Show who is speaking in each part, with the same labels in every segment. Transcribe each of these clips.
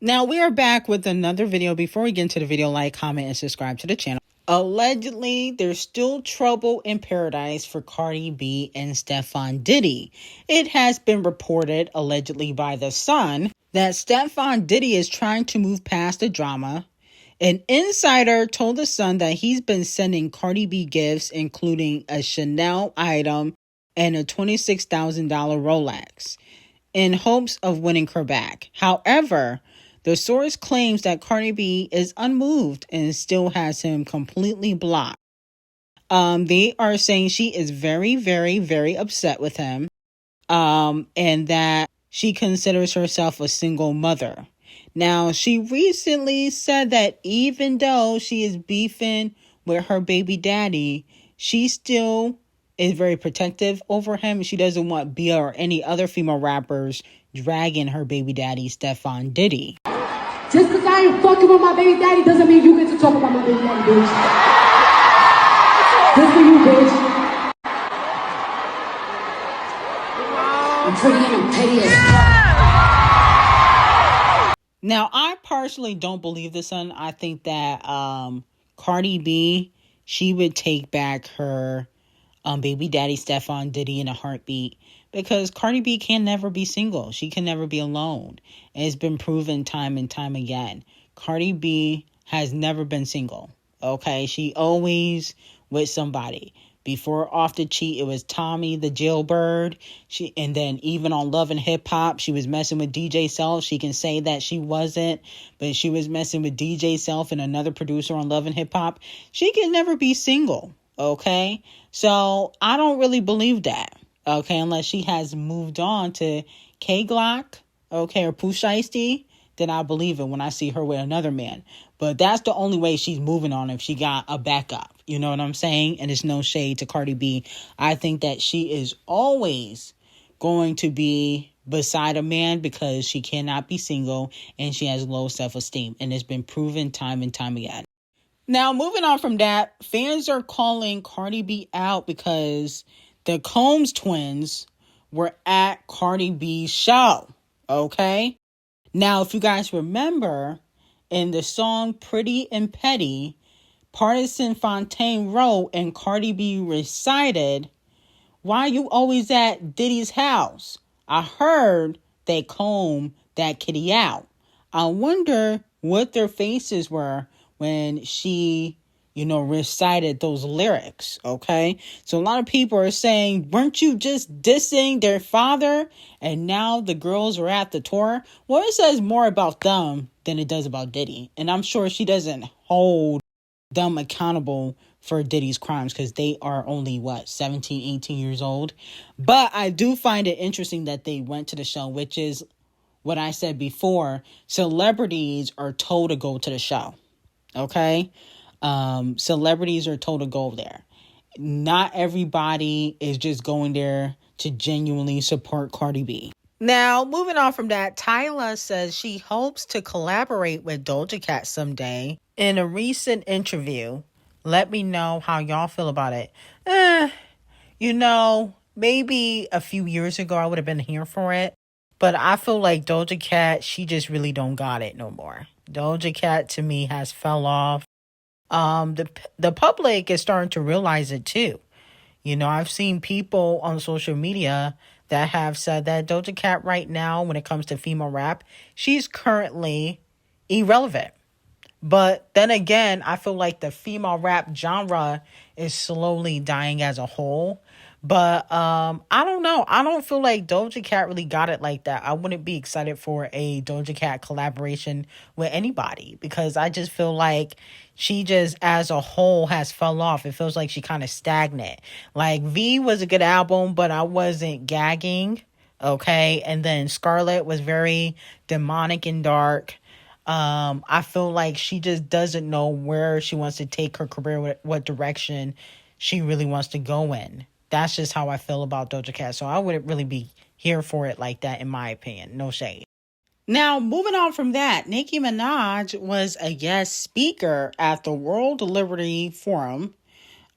Speaker 1: Now we are back with another video. Before we get into the video, like, comment, and subscribe to the channel. Allegedly, there's still trouble in paradise for Cardi B and Stefan Diddy. It has been reported, allegedly by The Sun, that Stefan Diddy is trying to move past the drama. An insider told The Sun that he's been sending Cardi B gifts, including a Chanel item and a $26,000 Rolex, in hopes of winning her back. However, the source claims that Cardi B is unmoved and still has him completely blocked. They are saying she is very, very, very upset with him, and that she considers herself a single mother. Now, she recently said that even though she is beefing with her baby daddy, she still is very protective over him. She doesn't want Bia or any other female rappers dragging her baby daddy, Stefan Diddy.
Speaker 2: Just because I ain't fucking with my baby daddy doesn't mean you get to talk about my baby daddy, bitch. Good for you, bitch. I'm pretty and I'm petty as fuck.
Speaker 1: Now, I personally don't believe this, son. I think that Cardi B, she would take back her baby daddy, Stefan Diddy, in a heartbeat. Because Cardi B can never be single. She can never be alone. And it's been proven time and time again. Cardi B has never been single. Okay? She always with somebody. Before Off the Cheat, it was Tommy the Jailbird. And then even on Love and Hip Hop, she was messing with DJ Self. She can say that she wasn't, but she was messing with DJ Self and another producer on Love and Hip Hop. She can never be single. Okay? So I don't really believe that. Okay, unless she has moved on to K-Glock, okay, or Pooh Shiesty, then I believe it when I see her with another man. But that's the only way she's moving on, if she got a backup. You know what I'm saying? And it's no shade to Cardi B. I think that she is always going to be beside a man because she cannot be single and she has low self-esteem. And it's been proven time and time again. Now, moving on from that, fans are calling Cardi B out because the Combs twins were at Cardi B's show, okay? Now, if you guys remember, in the song Pretty and Petty, Partisan Fontaine wrote and Cardi B recited, "Why you always at Diddy's house? I heard they comb that kitty out." I wonder what their faces were when she recited those lyrics, okay? So a lot of people are saying, weren't you just dissing their father? And now the girls are at the tour. Well, it says more about them than it does about Diddy. And I'm sure she doesn't hold them accountable for Diddy's crimes because they are only, 17, 18 years old. But I do find it interesting that they went to the show, which is what I said before. Celebrities are told to go to the show, okay? Celebrities are told to go there. Not everybody is just going there to genuinely support Cardi B. Now, moving on from that, Tyla says she hopes to collaborate with Doja Cat someday. In a recent interview, let me know how y'all feel about it. Maybe a few years ago I would have been here for it. But I feel like Doja Cat, she just really don't got it no more. Doja Cat, to me, has fell off. The public is starting to realize it too. I've seen people on social media that have said that Doja Cat right now, when it comes to female rap, she's currently irrelevant. But then again, I feel like the female rap genre is slowly dying as a whole. But I don't know. I don't feel like Doja Cat really got it like that. I wouldn't be excited for a Doja Cat collaboration with anybody because I just feel like she just as a whole has fell off. It feels like she kind of stagnant. Like V was a good album, but I wasn't gagging. Okay. And then Scarlet was very demonic and dark. I feel like she just doesn't know where she wants to take her career, what direction she really wants to go in. That's just how I feel about Doja Cat. So I wouldn't really be here for it like that, in my opinion. No shade. Now, moving on from that, Nicki Minaj was a guest speaker at the World Liberty Forum,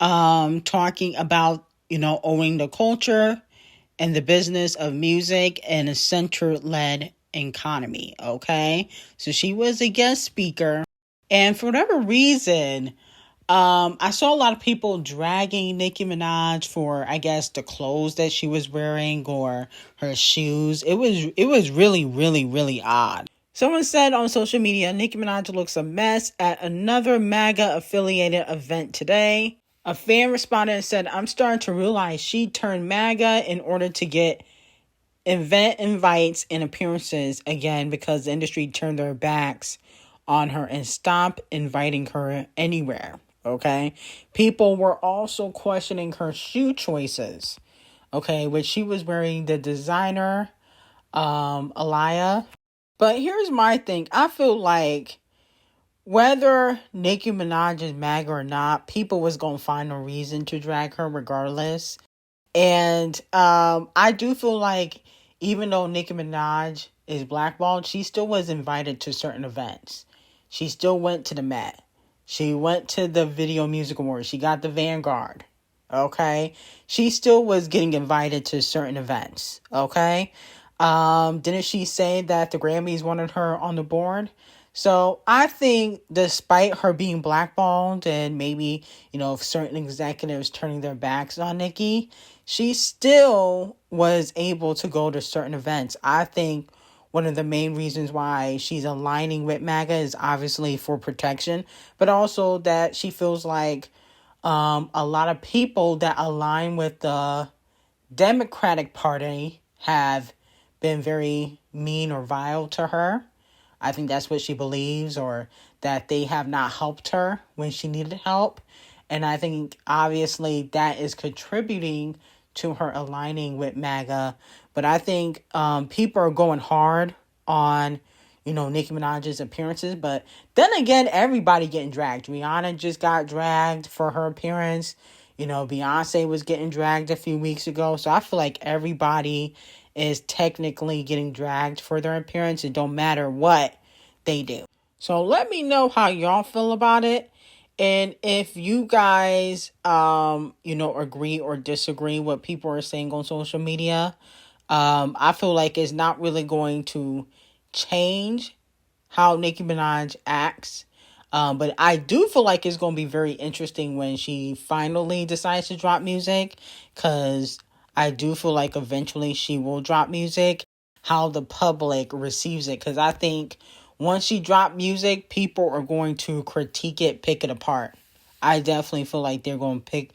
Speaker 1: talking about, owning the culture and the business of music in a center-led economy, okay? So she was a guest speaker. And for whatever reason, I saw a lot of people dragging Nicki Minaj for, I guess, the clothes that she was wearing or her shoes. It was really, really, really odd. Someone said on social media, Nicki Minaj looks a mess at another MAGA affiliated event today. A fan responded and said, I'm starting to realize she turned MAGA in order to get event invites and appearances again because the industry turned their backs on her and stopped inviting her anywhere. Okay. People were also questioning her shoe choices. Okay. Which she was wearing the designer, Alaya. But here's my thing. I feel like whether Nicki Minaj is MAGA or not, people was going to find a reason to drag her regardless. And I do feel like even though Nicki Minaj is blackballed, she still was invited to certain events. She still went to the Met. She went to the Video Music Awards. She got the Vanguard. Okay? She still was getting invited to certain events. Okay? Didn't she say that the Grammys wanted her on the board? So I think despite her being blackballed and maybe, certain executives turning their backs on Nicki, she still was able to go to certain events. I think one of the main reasons why she's aligning with MAGA is obviously for protection, but also that she feels like a lot of people that align with the Democratic Party have been very mean or vile to her. I think that's what she believes, or that they have not helped her when she needed help. And I think obviously that is contributing to her aligning with MAGA. But I think people are going hard on, Nicki Minaj's appearances. But then again, everybody getting dragged. Rihanna just got dragged for her appearance. Beyonce was getting dragged a few weeks ago. So I feel like everybody is technically getting dragged for their appearance. It don't matter what they do. So let me know how y'all feel about it. And if you guys, agree or disagree what people are saying on social media, I feel like it's not really going to change how Nicki Minaj acts. But I do feel like it's going to be very interesting when she finally decides to drop music, because I do feel like eventually she will drop music, how the public receives it. Because I think once she drops music, people are going to critique it, pick it apart. I definitely feel like they're going to pick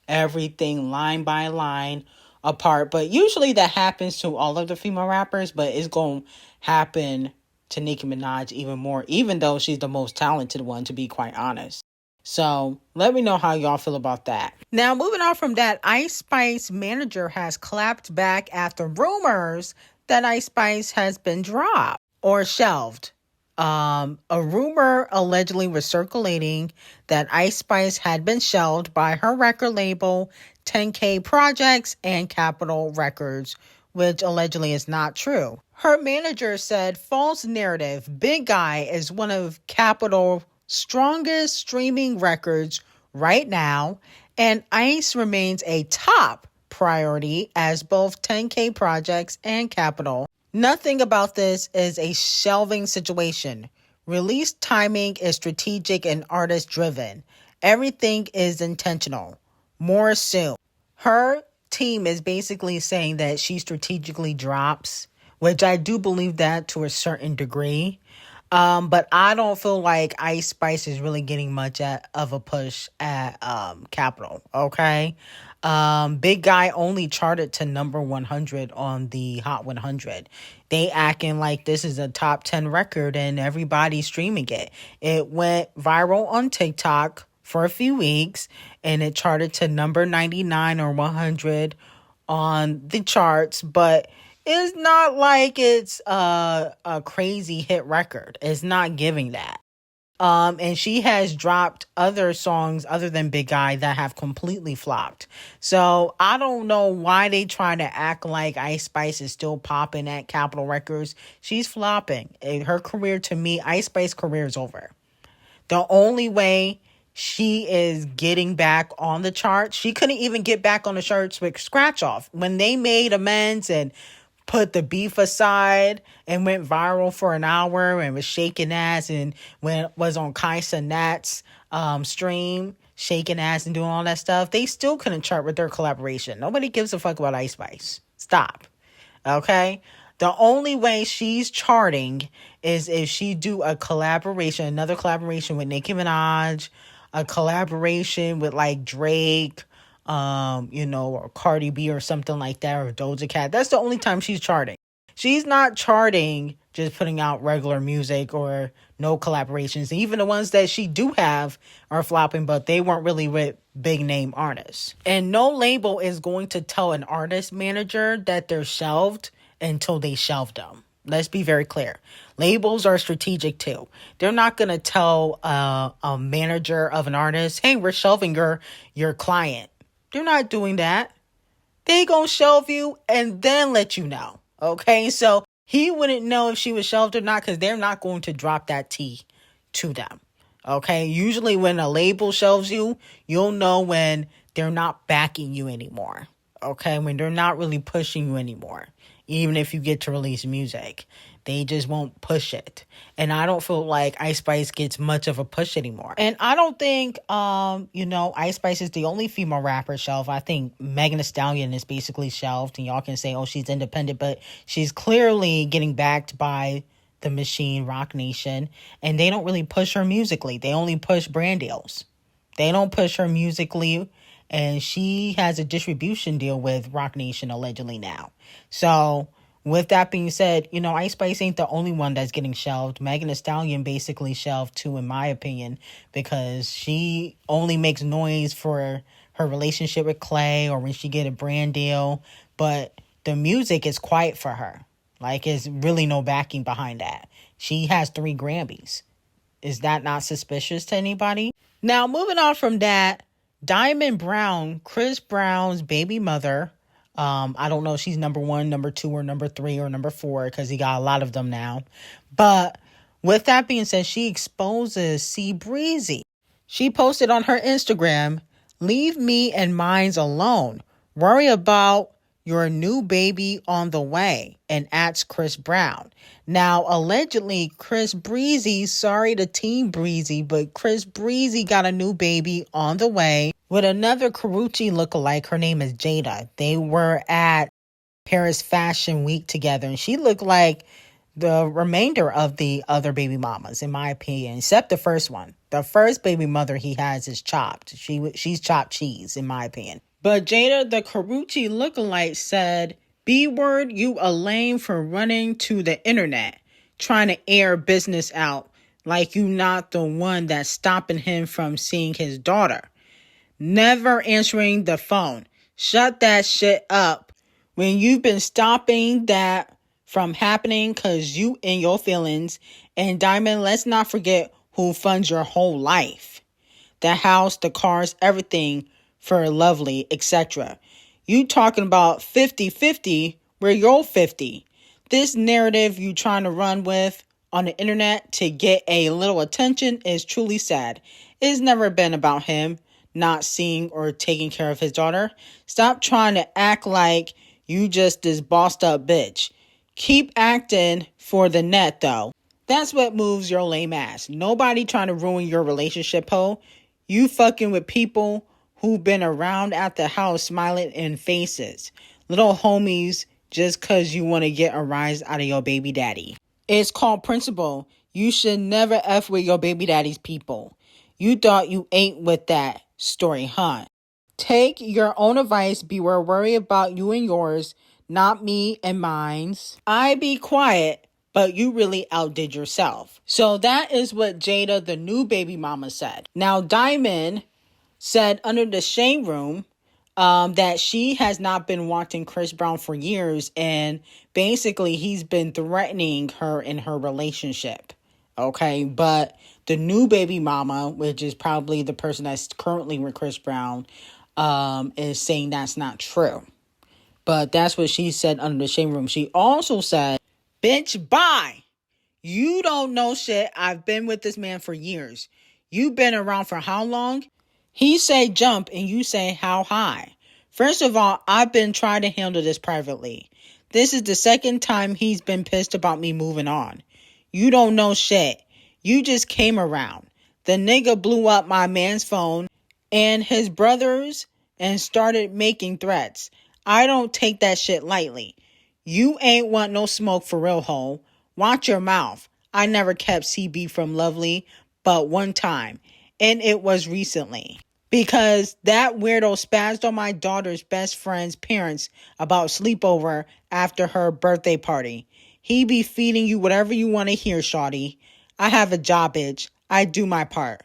Speaker 1: everything line by line apart. But usually that happens to all of the female rappers, but it's going to happen to Nicki Minaj even more, even though she's the most talented one, to be quite honest. So let me know how y'all feel about that. Now, moving on from that, Ice Spice manager has clapped back after rumors that Ice Spice has been dropped or shelved. A rumor allegedly was circulating that Ice Spice had been shelved by her record label, 10K Projects and Capitol Records, which allegedly is not true. Her manager said, false narrative, Big Guy is one of Capitol's strongest streaming records right now, and Ice remains a top priority as both 10K Projects and Capitol. Nothing about this is a shelving situation. Release timing is strategic and artist driven. Everything is intentional. More soon. Her team is basically saying that she strategically drops, which I do believe that to a certain degree. But I don't feel like Ice Spice is really getting much of a push at Capitol, okay? Big Guy only charted to number 100 on the Hot 100. They acting like this is a top 10 record and everybody's streaming it. It went viral on TikTok for a few weeks and it charted to number 99 or 100 on the charts, but it's not like it's a crazy hit record. It's not giving that. And she has dropped other songs other than Big Guy that have completely flopped. So I don't know why they try to act like Ice Spice is still popping at Capitol Records. She's flopping. Her career, to me, Ice Spice's career is over. The only way she is getting back on the charts, she couldn't even get back on the charts with Scratch Off. When they made amends and put the beef aside and went viral for an hour and was shaking ass and was on Kaisa Nat's stream, shaking ass and doing all that stuff, they still couldn't chart with their collaboration. Nobody gives a fuck about Ice Spice. Stop. Okay? The only way she's charting is if she do a collaboration, another collaboration with Nicki Minaj, a collaboration with like Drake, or Cardi B or something like that, or Doja Cat. That's the only time she's charting. She's not charting just putting out regular music or no collaborations. Even the ones that she do have are flopping, but they weren't really with big name artists. And no label is going to tell an artist manager that they're shelved until they shelved them. Let's be very clear. Labels are strategic too. They're not going to tell a manager of an artist, hey, we're shelving your client. They're not doing that. They gonna shelve you and then let you know. Okay, so he wouldn't know if she was shelved or not because they're not going to drop that tea to them. Okay, usually when a label shelves you, you'll know when they're not backing you anymore. Okay, when they're not really pushing you anymore. Even if you get to release music, they just won't push it. And I don't feel like Ice Spice gets much of a push anymore. And I don't think, Ice Spice is the only female rapper shelved. I think Megan Thee Stallion is basically shelved. And y'all can say, oh, she's independent. But she's clearly getting backed by the machine, Roc Nation. And they don't really push her musically. They only push brand deals. They don't push her musically. And she has a distribution deal with Roc Nation allegedly now. So with that being said, Ice Spice ain't the only one that's getting shelved. Megan Thee Stallion basically shelved too, in my opinion, because she only makes noise for her relationship with Clay or when she get a brand deal. But the music is quiet for her. Like, there's really no backing behind that. She has 3 Grammys. Is that not suspicious to anybody? Now, moving on from that, Diamond Brown, Chris Brown's baby mother. I don't know if she's number 1, number 2, or number 3, or number 4, because he got a lot of them now. But with that being said, she exposes C Breezy. She posted on her Instagram, "Leave me and mines alone. Worry about your new baby on the way," and adds Chris Brown. Now, allegedly, Chris Breezy, sorry to Team Breezy, but Chris Breezy got a new baby on the way with another Karrueche lookalike. Her name is Jada. They were at Paris Fashion Week together, and she looked like the remainder of the other baby mamas, in my opinion, except the first one. The first baby mother he has is chopped. She's chopped cheese, in my opinion. But Jada, the Karrueche lookalike, said, "B-word, you a lame for running to the internet, trying to air business out like you not the one that's stopping him from seeing his daughter. Never answering the phone. Shut that shit up. When you've been stopping that from happening because you in your feelings. And Diamond, let's not forget who funds your whole life. The house, the cars, everything for Lovely, etc. You talking about 50-50 where you're 50. This narrative you trying to run with on the internet to get a little attention is truly sad. It's never been about him not seeing or taking care of his daughter. Stop trying to act like you just this bossed up bitch. Keep acting for the net though. That's what moves your lame ass. Nobody trying to ruin your relationship, ho. You fucking with people who've been around at the house smiling in faces. Little homies just cause you want to get a rise out of your baby daddy. It's called principle. You should never F with your baby daddy's people. You thought you ain't with that story, huh? Take your own advice. Beware, worry about you and yours, not me and mine's. I be quiet, but you really outdid yourself. So that is what Jada, the new baby mama, said. Now, Diamond said under the shade room that she has not been wanting Chris Brown for years, and basically he's been threatening her in her relationship. Okay, but the new baby mama, which is probably the person that's currently with Chris Brown, is saying that's not true. But that's what she said under the shade room. She also said, "Bitch, bye. You don't know shit. I've been with this man for years. You've been around for how long? He say jump and you say how high. First of all, I've been trying to handle this privately. This is the second time he's been pissed about me moving on. You don't know shit. You just came around. The nigga blew up my man's phone and his brothers and started making threats. I don't take that shit lightly. You ain't want no smoke for real, ho. Watch your mouth. I never kept CB from Lovely, but one time. And it was recently. Because that weirdo spazzed on my daughter's best friend's parents about sleepover after her birthday party. He be feeding you whatever you want to hear, shawty. I have a job, bitch. I do my part.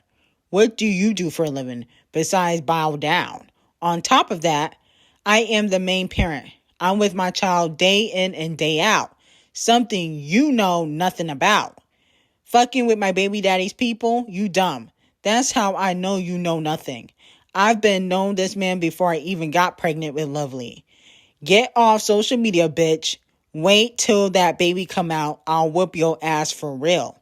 Speaker 1: What do you do for a living besides bow down? On top of that, I am the main parent. I'm with my child day in and day out. Something you know nothing about. Fucking with my baby daddy's people, you dumb. That's how I know you know nothing. I've been known this man before I even got pregnant with Lovely. Get off social media, bitch. Wait till that baby come out. I'll whoop your ass for real.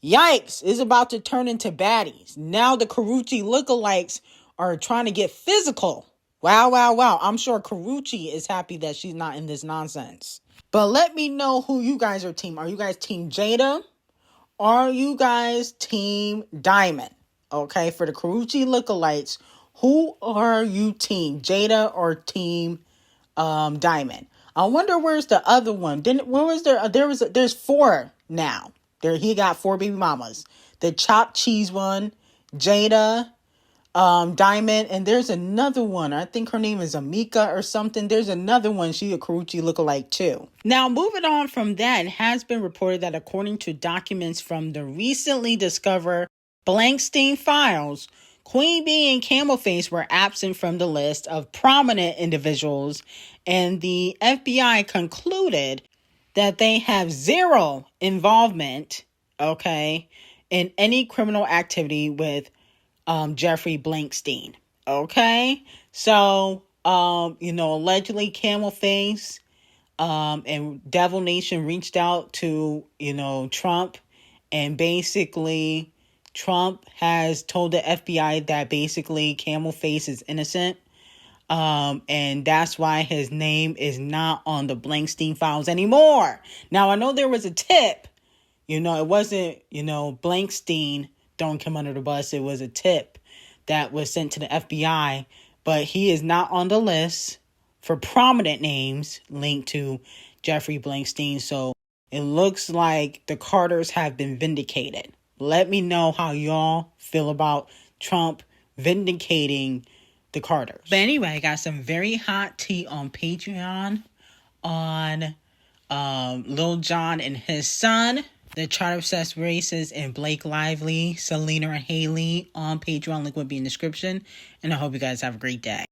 Speaker 1: Yikes, it's about to turn into baddies. Now the Karuchi lookalikes are trying to get physical. Wow, wow, wow. I'm sure Karuchi is happy that she's not in this nonsense. But let me know who you guys are team. Are you guys team Jada? Are you guys team Diamond? Okay, for the Karuchi lookalikes, who are you team? Jada or team Diamond? I wonder where's the other one. There's 4 now. He got 4 baby mamas. The chopped cheese one, Jada, Diamond, and there's another one. I think her name is Amika or something. There's another one. She a Karuchi lookalike too. Now, moving on from that, it has been reported that according to documents from the recently discovered Blankstein files, Queen Bee and Camel Face were absent from the list of prominent individuals, and the FBI concluded that they have zero involvement, okay, in any criminal activity with Jeffrey Blankstein. Okay, so allegedly Camel Face and Devil Nation reached out to Trump, and basically Trump has told the FBI that basically Camel Face is innocent. And that's why his name is not on the Blankstein files anymore. Now, I know there was a tip. It wasn't, Blankstein throwing him under the bus. It was a tip that was sent to the FBI. But he is not on the list for prominent names linked to Jeffrey Blankstein. So it looks like the Carters have been vindicated. Let me know how y'all feel about Trump vindicating the Carters. But anyway, I got some very hot tea on Patreon on Lil Jon and his son, the Chart Obsessed Races, and Blake Lively, Selena and Haley on Patreon. Link will be in the description. And I hope you guys have a great day.